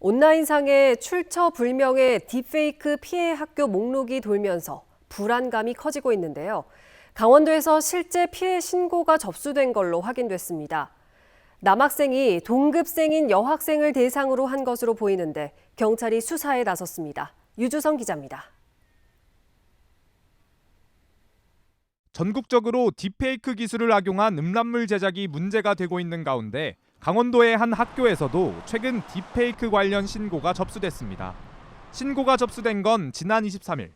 온라인상에 출처 불명의 딥페이크 피해 학교 목록이 돌면서 불안감이 커지고 있는데요. 강원도에서 실제 피해 신고가 접수된 걸로 확인됐습니다. 남학생이 동급생인 여학생을 대상으로 한 것으로 보이는데 경찰이 수사에 나섰습니다. 유주성 기자입니다. 전국적으로 딥페이크 기술을 악용한 음란물 제작이 문제가 되고 있는 가운데 강원도의 한 학교에서도 최근 딥페이크 관련 신고가 접수됐습니다. 신고가 접수된 건 지난 23일.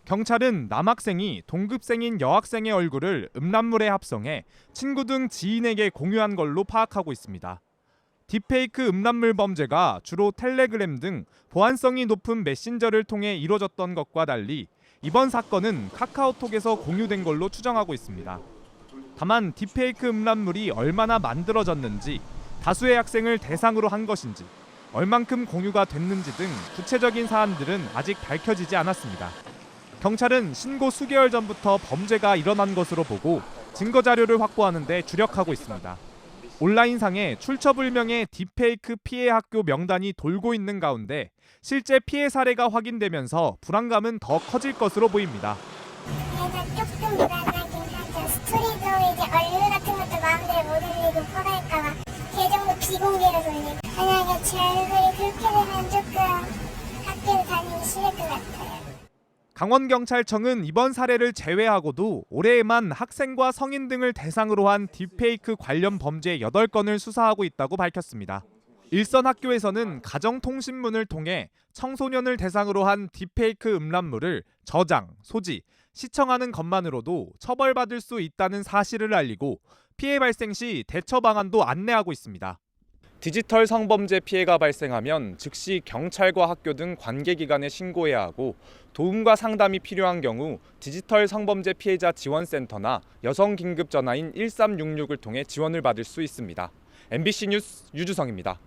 경찰은 남학생이 동급생인 여학생의 얼굴을 음란물에 합성해 친구 등 지인에게 공유한 걸로 파악하고 있습니다. 딥페이크 음란물 범죄가 주로 텔레그램 등 보안성이 높은 메신저를 통해 이뤄졌던 것과 달리 이번 사건은 카카오톡에서 공유된 걸로 추정하고 있습니다. 다만 딥페이크 음란물이 얼마나 만들어졌는지, 다수의 학생을 대상으로 한 것인지, 얼만큼 공유가 됐는지 등 구체적인 사안들은 아직 밝혀지지 않았습니다. 경찰은 신고 수개월 전부터 범죄가 일어난 것으로 보고 증거 자료를 확보하는 데 주력하고 있습니다. 온라인상에 출처불명의 딥페이크 피해 학교 명단이 돌고 있는 가운데 실제 피해 사례가 확인되면서 불안감은 더 커질 것으로 보입니다. 조금 불안하긴 하죠. 스토리도 이제 얼굴 같은 것도 마음대로 못 올리고 퍼갈까봐 계정도 비공개로 돌리고 만약에 제 얼굴이 그렇게 되면 조금 학교를 다니기 싫을 것 같아요. 강원경찰청은 이번 사례를 제외하고도 올해에만 학생과 성인 등을 대상으로 한 딥페이크 관련 범죄 8건을 수사하고 있다고 밝혔습니다. 일선 학교에서는 가정통신문을 통해 청소년을 대상으로 한 딥페이크 음란물을 저장, 소지, 시청하는 것만으로도 처벌받을 수 있다는 사실을 알리고 피해 발생 시 대처 방안도 안내하고 있습니다. 디지털 성범죄 피해가 발생하면 즉시 경찰과 학교 등 관계기관에 신고해야 하고 도움과 상담이 필요한 경우 디지털 성범죄 피해자 지원센터나 여성긴급전화인 1366을 통해 지원을 받을 수 있습니다. MBC 뉴스 유주성입니다.